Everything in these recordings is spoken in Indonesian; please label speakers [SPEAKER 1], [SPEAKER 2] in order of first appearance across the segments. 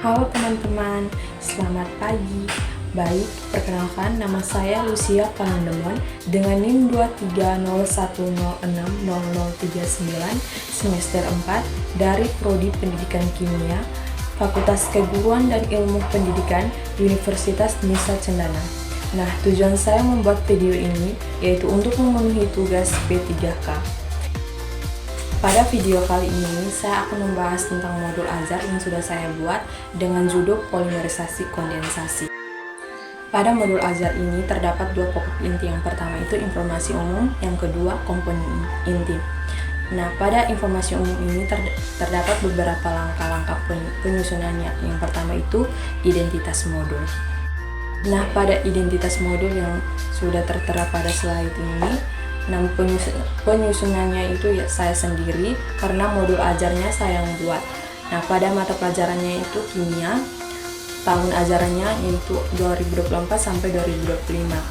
[SPEAKER 1] Halo teman-teman, selamat pagi. Baik, perkenalkan nama saya Lucia Panandemon dengan NIM 23010600039 semester 4 dari Prodi Pendidikan Kimia, Fakultas Keguruan dan Ilmu Pendidikan Universitas Nusa Cendana. Nah, tujuan saya membuat video ini yaitu untuk memenuhi tugas P3K. Pada video kali ini, saya akan membahas tentang modul ajar yang sudah saya buat dengan judul polimerisasi kondensasi. Pada modul ajar ini terdapat dua pokok inti. Yang pertama itu informasi umum, yang kedua komponen inti. Nah, pada informasi umum ini terdapat beberapa langkah-langkah penyusunannya. Yang pertama itu identitas modul. Nah, pada identitas modul yang sudah tertera pada slide ini, nah, penyusunannya itu ya saya sendiri karena modul ajarnya saya yang buat. Nah, pada mata pelajarannya itu kimia, tahun ajarannya yaitu 2024 sampai 2025.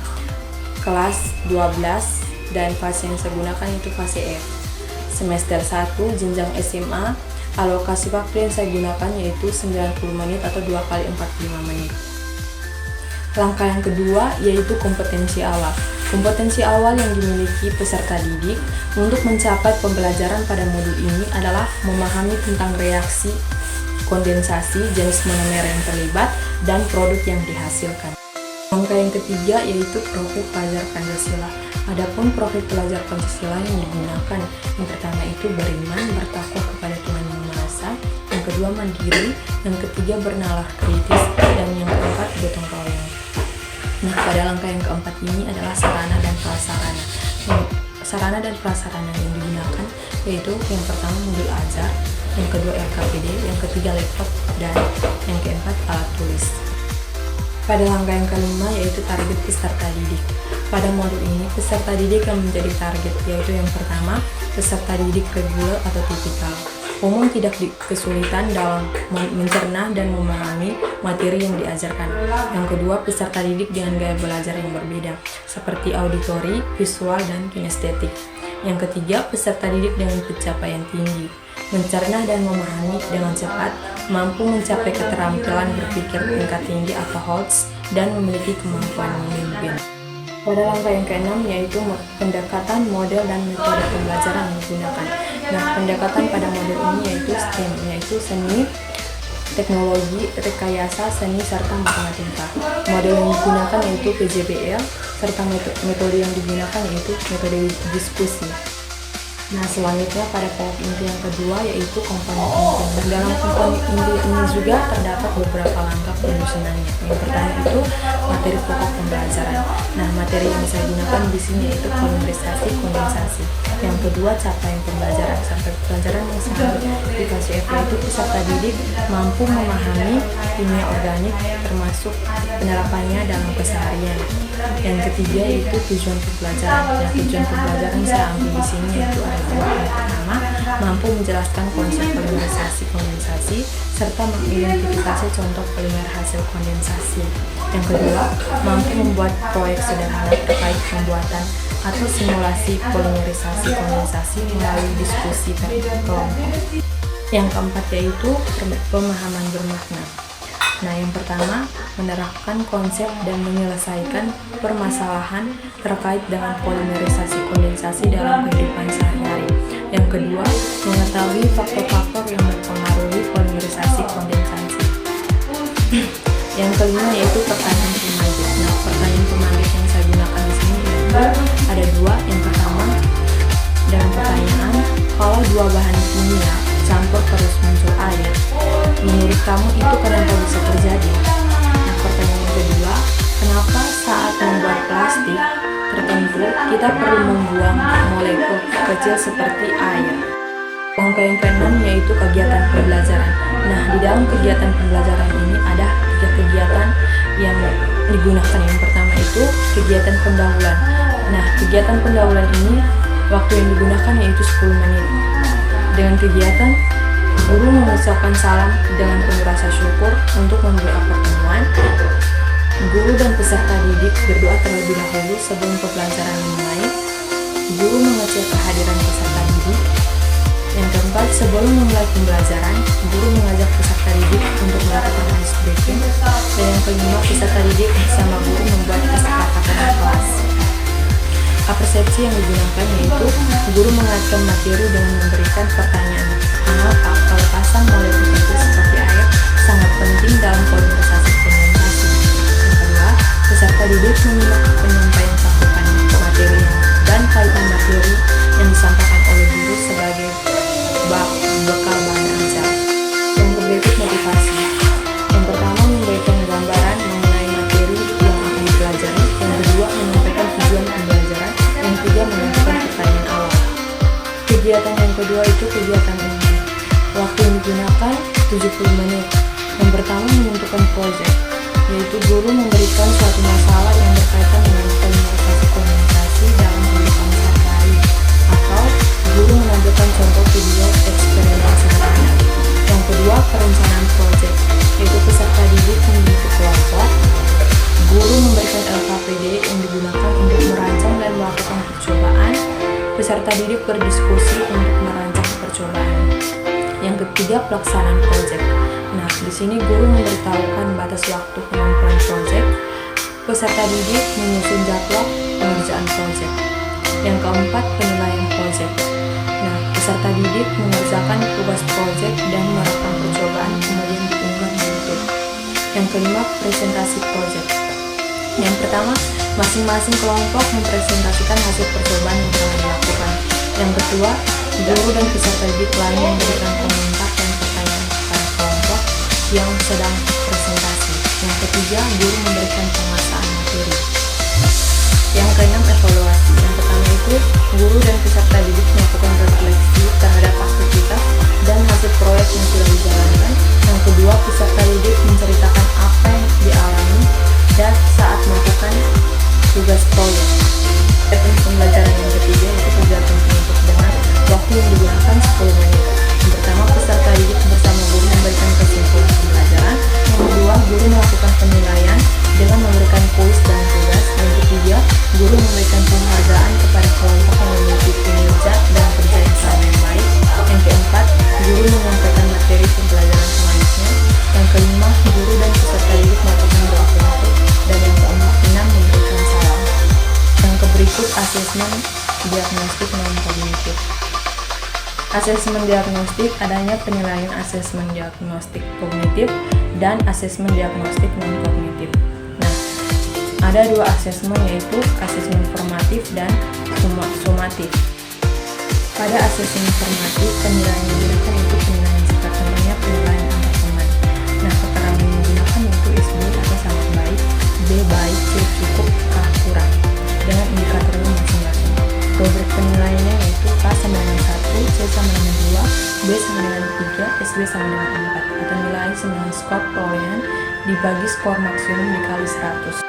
[SPEAKER 1] Kelas 12 dan fase yang saya gunakan itu fase F. Semester 1 jenjang SMA, alokasi waktu yang saya gunakan yaitu 90 menit atau 2 kali 45 menit. Langkah yang kedua yaitu kompetensi awal. Kompetensi awal yang dimiliki peserta didik untuk mencapai pembelajaran pada modul ini adalah memahami tentang reaksi kondensasi, jenis monomer yang terlibat, dan produk yang dihasilkan. Langkah yang ketiga yaitu profil pelajar Pancasila. Adapun profil pelajar Pancasila yang digunakan, yang pertama itu beriman, bertakwa kepada Tuhan Yang Maha Esa, yang kedua mandiri, yang ketiga bernalar kritis, dan yang keempat gotong royong. Nah, pada langkah yang keempat ini adalah sarana dan prasarana. Sarana dan prasarana yang digunakan yaitu yang pertama modul ajar, yang kedua LKPD, yang ketiga laptop, dan yang keempat alat tulis. Pada langkah yang kelima yaitu target peserta didik. Pada modul ini peserta didik yang menjadi target yaitu yang pertama peserta didik reguler atau tipikal. Umum tidak kesulitan dalam mencerna dan memahami materi yang diajarkan. Yang kedua, peserta didik dengan gaya belajar yang berbeda, seperti auditori, visual, dan kinestetik. Yang ketiga, peserta didik dengan pencapaian tinggi, mencerna dan memahami dengan cepat, mampu mencapai keterampilan berpikir tingkat tinggi atau HOTS, dan memiliki kemampuan memimpin. Pada langkah yang keenam yaitu pendekatan model dan metode pembelajaran yang digunakan. Nah, pendekatan pada model ini yaitu STEM, yaitu seni, teknologi, rekayasa, seni, serta matematika. Model yang digunakan yaitu PJBL, serta metode yang digunakan yaitu metode diskusi. Nah, selanjutnya pada pokok inti yang kedua yaitu komponen inti. Dalam komponen inti ini juga terdapat beberapa langkah penyusunannya. Yang pertama itu materi pokok pembelajaran. Nah, materi yang saya gunakan di sini yaitu polimerisasi kondensasi. Yang kedua, capaian pembelajaran. Sampai pelajaran yang selanjutnya di fase F yaitu peserta didik mampu memahami kimia organik termasuk penerapannya dalam keseharian. Yang ketiga yaitu tujuan pembelajaran. Nah, tujuan pembelajaran saya ambil di sini yaitu ada dua. Yang pertama, mampu menjelaskan konsep polimerisasi kondensasi serta mengidentifikasi contoh polimer hasil kondensasi. Yang kedua, mampu membuat proyek sederhana terkait pembuatan atau simulasi polimerisasi kondensasi melalui diskusi kelompok. Yang keempat yaitu pemahaman bermakna. Nah, yang pertama, menerapkan konsep dan menyelesaikan permasalahan terkait dengan polimerisasi kondensasi dalam kehidupan sehari-hari. Yang kedua, mengetahui faktor-faktor yang mempengaruhi polimerisasi kondensasi. Yang kelima yaitu pertanyaan pemaget. Nah, pertanyaan pemaget yang saya gunakan di sini yaitu ada dua. Yang pertama, dalam pertanyaan, kalau dua bahan kimia campur terus muncul air, menurut kamu itu kenapa bisa terjadi? Nah, pertanyaan yang kedua, kenapa saat membuat plastik tertentu kita perlu membuang molekul kecil seperti air? Langkah yang keenam yaitu kegiatan pembelajaran. Nah, di dalam kegiatan pembelajaran ini ada 3 kegiatan yang digunakan. Yang pertama itu kegiatan pendahuluan. Nah, kegiatan pendahuluan ini waktu yang digunakan yaitu 10 menit. Dengan kegiatan, guru mengucapkan salam dengan penuh rasa syukur untuk membuka pertemuan. Guru dan peserta didik berdoa terlebih dahulu sebelum pembelajaran dimulai. Guru mengecek kehadiran peserta didik. Yang keempat, sebelum memulai pembelajaran, guru mengajak peserta didik untuk melakukan persepsi yang digunakan yaitu guru mengaitkan materi dengan memberikan pertanyaan. Mengapa pelepasan molekul kecil seperti air sangat penting dalam polimerisasi fermentasi? Yang kedua, peserta didik menyimak penyampaian cakupan materi dan kaitan materi yang disampaikan oleh guru sebagai bekal bahan ajar. Yang berikut motivasi. Yang pertama, memberikan gambaran mengenai materi yang akan dipelajari. Yang kedua, menyampaikan tujuan pembelajaran. Yang ketiga, menentukan pertanyaan awal. Kegiatan yang kedua itu kegiatan umum. Waktu yang digunakan 70 menit. Yang pertama, menentukan proyek, yaitu guru memberikan suatu masalah yang berkaitan dengan polimerisasi kondensasi dalam kehidupan sehari-hari, atau guru menampilkan contoh video eksperimen sederhana. Yang kedua, perencanaan proyek, yaitu peserta didik membentuk kelompok. Guru memberikan LKPD yang digunakan untuk merancang dan melakukan percobaan. Peserta didik berdiskusi untuk merancang percobaan. Yang ketiga, pelaksanaan proyek. Nah, di sini guru memberitahukan batas waktu pengumpulan proyek. Peserta didik menyusun jadwal pengerjaan proyek. Yang keempat, penilaian proyek. Nah, peserta didik mengerjakan tugas proyek dan merekam percobaan kemudian diunggah di YouTube. Yang kelima, presentasi proyek. Yang pertama, masing-masing kelompok mempresentasikan hasil percobaan yang telah dilakukan. Yang kedua, guru dan peserta didik lain memberikan komentar dan pertanyaan kepada kelompok yang sedang presentasi. Yang ketiga, guru memberikan penguasaan materi. Yang keenam, evaluasi. Yang pertama itu, guru dan peserta didik melakukan refleksi terhadap aktivitas dan hasil proyek yang sudah dijalankan. Yang kedua, peserta didik menceritakan apa yang dialami dan saat melakukan tugas proyek. Kegiatan pembelajaran yang ketiga itu kegiatan penutup dengan waktu yang digunakan 10 menit. Yang pertama, peserta didik bersama guru memberikan kesimpulan pembelajaran. Yang kedua, guru melakukan penilaian dengan memberikan kuis dan tugas. Yang ketiga, guru memberikan penghargaan kepada kelompok yang memiliki kinerja dan kerja yang sama yang baik. Yang keempat, guru menyampaikan materi pembelajaran selanjutnya. Yang kelima, guru dan peserta didik melakukan doa penutup. Dan yang keenam, memberikan salam. Yang berikut, asesmen diagnostik non-kognitif. Asesmen diagnostik adanya penilaian asesmen diagnostik kognitif dan asesmen diagnostik non-kognitif. Nah, ada dua asesmen yaitu asesmen formatif dan sumatif. Pada asesmen formatif, penilaian yang digunakan yaitu penilaian sifat, contohnya penilaian antar teman. Nah, keterangan yang digunakan yaitu S baik atau sangat baik, B baik, C cukup, A kurang, dengan indikatornya masing-masing. Rubrik penilaiannya yaitu K sama dengan 1, C sama dengan 2, B sama dengan 3, SB sama dengan 4. Atau nilai sama dengan skor perolehan dibagi skor maksimum dikali 100.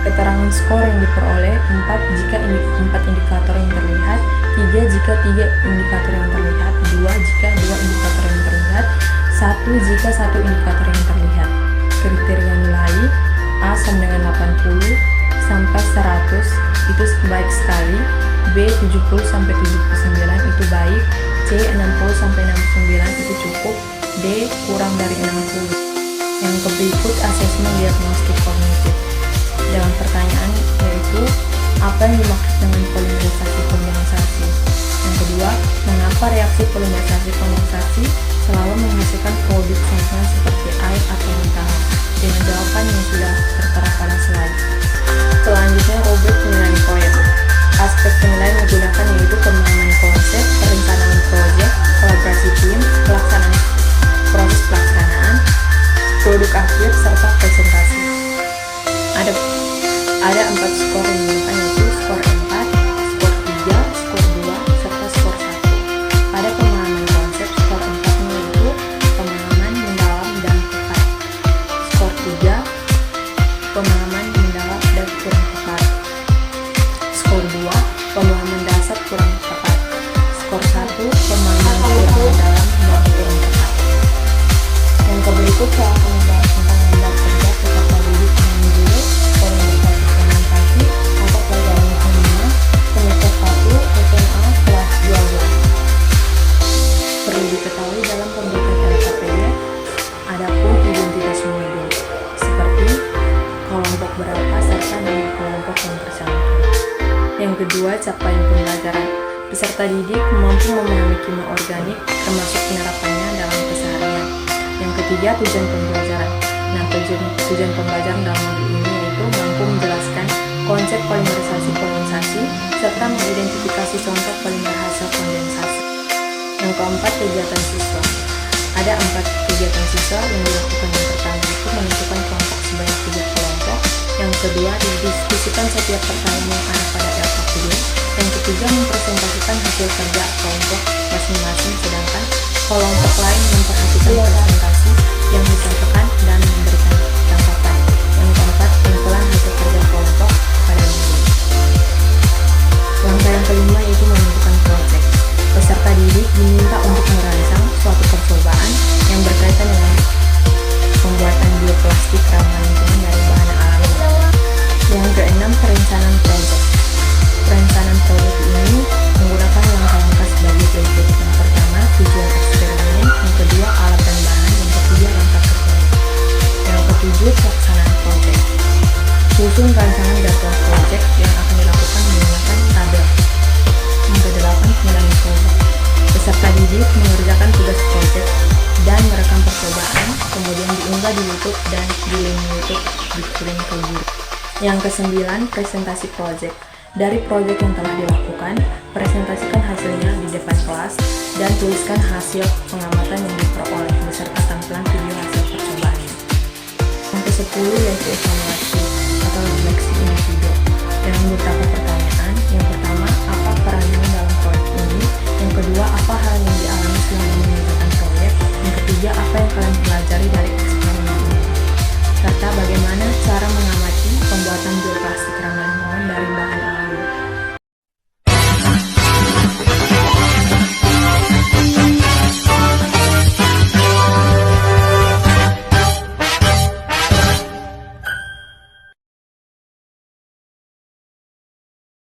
[SPEAKER 1] Keterangan skor yang diperoleh 4 jika 4 indikator yang terlihat, 3 jika 3 indikator yang terlihat, 2 jika 2 indikator yang terlihat, 1 jika 1 indikator yang terlihat. Kriteria nilai A sama dengan 80 sampai 100 itu baik sekali, B 70 sampai 79 itu baik, C 60 sampai 69 itu cukup, D kurang dari 60. Yang berikut asesmen diagnostik kognitif. Dengan pertanyaan yaitu apa yang dimaksud dengan polimerisasi kondensasi. Yang kedua, mengapa reaksi polimerisasi kondensasi selalu menghasilkan produk sempurna seperti air atau muntahan, dengan jawaban yang sudah tertera pada slide. Selanjutnya, rubrik penilaian proyek. Aspek penilaian menggunakan yaitu pemahaman konsep, perencanaan proyek, kolaborasi tim, pelaksanaan proses pelaksanaan, produk akhir, serta presentasi. Ada 4 skor yang digunakan yaitu skor 4, skor 3, skor 2, serta skor 1. Pada pemahaman konsep, skor 4 yaitu pemahaman mendalam dan tepat. Skor 3, pemahaman mendalam dan kurang tepat. Skor 2, pemahaman dasar kurang tepat. Skor 1, pemahaman kurang mendalam dan kurang tepat. Yang berikut saya akan membahas tentang lembar kerja peserta didik dengan judul polimerisasi komunikasi atau pelajaran kimia semester 1 SMA kelas 12. Perlu diketahui dalam pembuatan LKPD adapun identitas modul seperti kelompok berapa serta nama kelompok yang bersangkutan. Yang kedua, capaian pembelajaran. Peserta didik mampu memahami kimia organik termasuk penerapannya dalam keseharian. Yang ketiga, tujuan pembelajaran. Nah, tujuan pembelajaran dalam modul ini yaitu mampu menjelaskan konsep polimerisasi serta mengidentifikasi contoh polimer hasil kondensasi. Yang keempat, kegiatan siswa. Ada 4 kegiatan siswa yang dilakukan. Yang pertama itu menentukan kelompok sebanyak 3 kelompok. Yang kedua, didiskusikan setiap pertanyaan yang ada pada LKPD. Yang ketiga, mempresentasikan hasil kerja kelompok masing-masing, sedangkan kelompok lain memperhatikan presentasi yang disampaikan dan memberikan tanggapan. Yang keempat, pengumpulan hasil kerja kelompok kepada guru. Langkah yang kelima yaitu menentukan proyek. Peserta didik diminta untuk merancang suatu percobaan yang berkaitan dengan pembuatan bioplastik ramah lingkungan dari bahan alami. Yang keenam, perencanaan proyek. Perencanaan proyek ini menggunakan langkah-langkah sebagai berikut. Yang pertama, tujuan eksperimen. Yang kedua, alat dan bahan. Yang ketiga, langkah kerjanya. Yang ketujuh, pelaksanaan proyek. Susun rancangan jadwal proyek yang akan dilakukan menggunakan tabel. Yang kedelapan, penilaian proyek. Peserta didik mengerjakan tugas proyek dan merekam percobaan, kemudian diunggah di YouTube dan di link YouTube dikirim ke guru. Yang kesembilan, presentasi proyek. Dari proyek yang telah dilakukan, presentasikan hasilnya di depan kelas dan tuliskan hasil pengamatan yang diperoleh beserta tampilan video hasil percobaan. Yang ke-10 yaitu evaluasi atau refleksi individu dengan beberapa pertanyaan. Yang pertama, apa peranmu dalam proyek ini? Yang kedua, apa hal yang dialami selama mengerjakan proyek? Yang ketiga, apa yang kalian pelajari dari